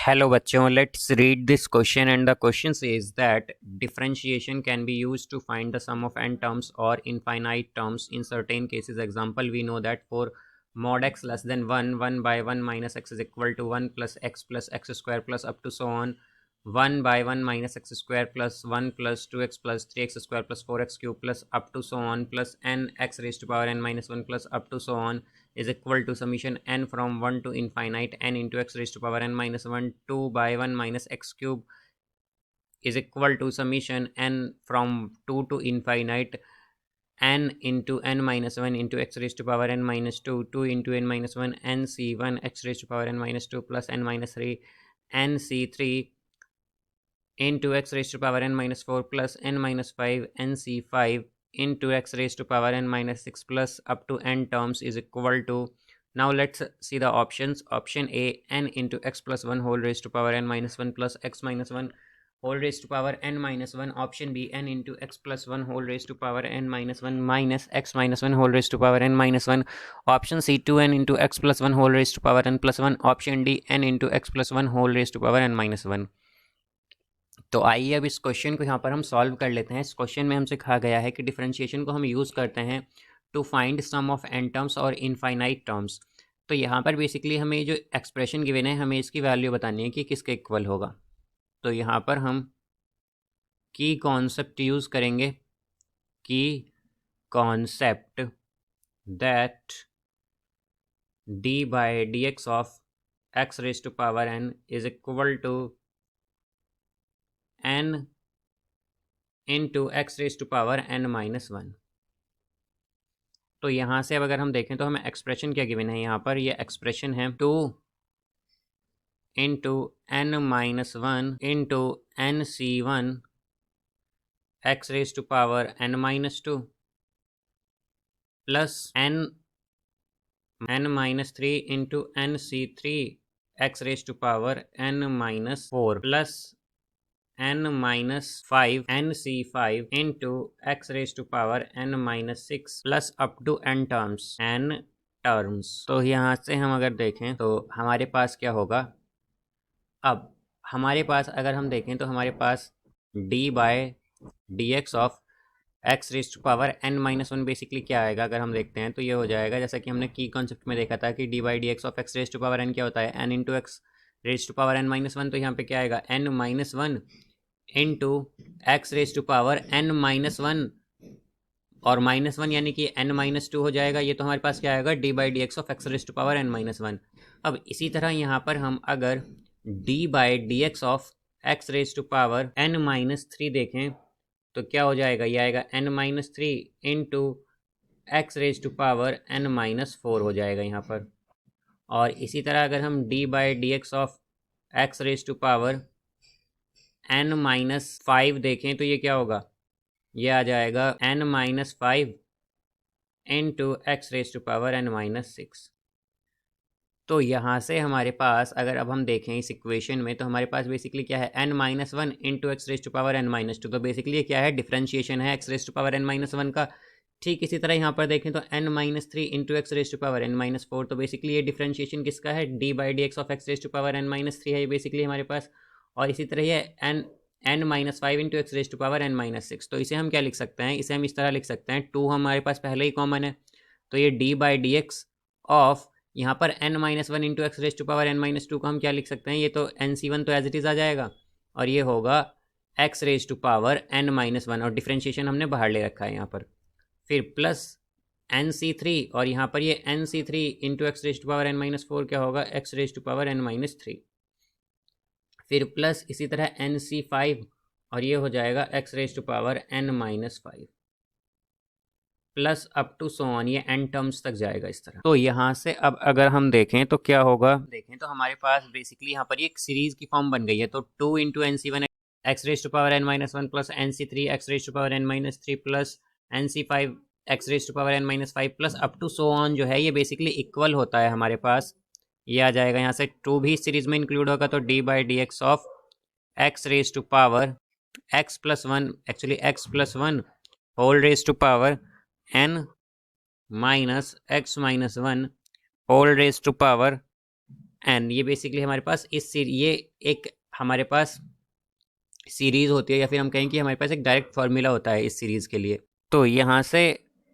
Hello बच्चों, let's read this question and the question says that differentiation can be used to find the sum of n terms or infinite terms in certain cases. Example, we know that for mod x less than 1, 1 by 1 minus x is equal to 1 plus x square plus up to so on 1 by 1 minus x square plus 1 plus 2x plus 3x square plus 4x cube plus up to so on plus n x raised to power n minus 1 plus up to so on is equal to summation n from 1 to infinite n into x raised to power n minus 1 2 by 1 minus x cube is equal to summation n from 2 to infinite n into n minus 1 into x raised to power n minus 2 2 into n minus 1 n c1 x raised to power n minus 2 plus n minus 3 n c3 into x raised to power n minus 4 plus n minus 5 nc5 into x raised to power n minus 6 plus up to n terms is equal to. Now let's see the options. Option A, n into x plus 1 whole raised to power n minus 1 plus x minus 1 whole raised to power n minus 1. Option B, n into x plus 1 whole raised to power n minus 1 minus x minus 1 whole raised to power n minus 1. Option C, 2n into x plus 1 whole raised to power n plus 1. Option D, n into x plus 1 whole raised to power n minus 1. तो आइए अब इस question को यहाँ पर हम solve कर लेते हैं। इस क्वेश्चन में हमसे कहा गया है कि डिफरेंशिएशन को हम यूज़ करते हैं to find sum of n terms और इनफाइनाइट टर्म्स। तो यहाँ पर बेसिकली हमें जो एक्सप्रेशन गिवन है हमें इसकी वैल्यू बतानी है कि किसके इक्वल होगा। तो यहाँ पर हम की कॉन्सेप्ट यूज़ करेंगे, की concept that d by d x of x raise to power n is equal to n into x raise to power n minus 1। तो यहाँ से अब अगर हम देखें तो हमें एक्सप्रेशन क्या गिवन है, यहाँ पर ये एक्सप्रेशन है 2 into n minus 1 into n c 1 x raise to power n minus 2 plus n minus 3 into n c 3 x raise to power n minus 4 plus n minus 5 nc5 into x raise to power n minus 6 plus up to n terms. तो यहाँ से हम अगर देखें तो हमारे पास क्या होगा, अब हमारे पास अगर हम देखें तो हमारे पास d by d x of x raise to power n minus 1 basically क्या आएगा, अगर हम देखते हैं तो ये हो जाएगा जैसा कि हमने की कॉन्सेप्ट में देखा था कि d by d x of x raise to power n क्या होता है, n into x raise to power n minus 1। तो यहाँ पे क्या आएगा n minus 1 into x raise to power n minus 1 और माइनस 1 यानी कि n माइनस 2 हो जाएगा। ये तो हमारे पास क्या आएगा d by d x of x raise to power n minus 1। अब इसी तरह यहाँ पर हम अगर d by d x of x raise to power n minus 3 देखें तो क्या हो जाएगा, ये आएगा n minus 3 into x raise to power n minus 4 हो जाएगा यहाँ पर। और इसी तरह अगर हम d by d x of x raise to power n minus 5 देखें तो ये क्या होगा, ये आ जाएगा n minus 5 into x raise to power n minus 6। तो यहाँ से हमारे पास अगर अब हम देखें इस इक्वेशन में तो हमारे पास बेसिकली क्या है n minus 1 into x raise to power n minus 2। तो बेसिकली ये क्या है, डिफरेंशिएशन है x raise to power n minus 1 का। ठीक इसी तरह यहाँ पर देखें तो n minus 3 into x raise to power n minus 4। तो बेसिकली ये डिफरेंशिएशन किसका है, d by d x of x raise to power n minus 3 है ये बेसिकली हमारे पास। और इसी तरह ये n minus 5 into x raise to power n minus 6। तो इसे हम क्या लिख सकते हैं, इसे हम इस तरह लिख सकते हैं, 2 हमारे पास पहले ही कॉमन है तो ये d by d x of यहाँ पर n minus 1 into x raise to power n minus 2 को हम क्या लिख सकते हैं, ये तो nc1 तो एज इट इज़ आ जाएगा और ये होगा x raise to power n minus 1 और डिफ्रेंशिएशन हमने बाहर ले रखा है यहाँ पर। फिर प्लस nc3 और यहाँ पर ये nc3 into x raise to power n minus 4 क्या होगा, x raise to power n minus 3। फिर प्लस इसी तरह nc5 और ये हो जाएगा x raise to power n minus 5 plus up to so on, ये n टर्म्स तक जाएगा इस तरह। तो यहाँ से अब अगर हम देखें तो क्या होगा, देखें तो हमारे पास बेसिकली यहाँ पर ये एक सीरीज की फॉर्म बन गई है। तो 2 into nc1 x raise to power n minus 1 plus nc3 x raise to power n minus 3 plus nc5 x raise to power n minus 5 plus up to so on जो है ये basically equal होता है हमारे पास। ये आ जाएगा यहाँ से 2 भी सीरीज में इंक्लूड होगा तो d by d x of x raise to power x plus 1 actually x plus 1 whole raise to power n minus x minus 1 whole raise to power n, ये बेसिकली हमारे पास ये एक हमारे पास सीरीज़ होती है, या फिर हम कहें कि हमारे पास एक डायरेक्ट फार्मूला होता है इस सीरीज़ के लिए। तो यहाँ से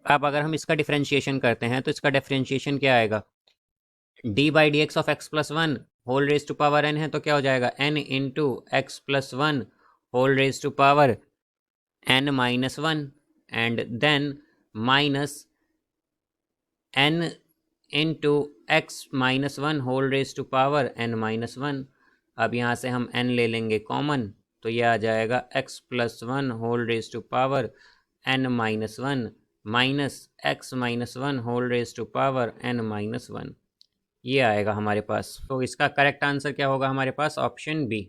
अब अगर हम इसका डिफ्रेंशिएशन करते हैं तो इसका डिफ्रेंशिएशन क्या आएगा, d by d x of x plus one whole raise to power n है, तो क्या हो जाएगा n into x plus one whole raise to power n minus one, and then minus n into x minus one whole raise to power n minus one. अब यहाँ से हम n ले लेंगे कॉमन, तो ये आ जाएगा x plus one whole raise to power n minus one minus x minus one whole raise to power n minus one, ये आएगा हमारे पास। तो इसका करेक्ट आंसर क्या होगा हमारे पास, option B.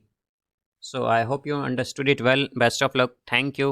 So I hope you understood it well, best of luck, thank you.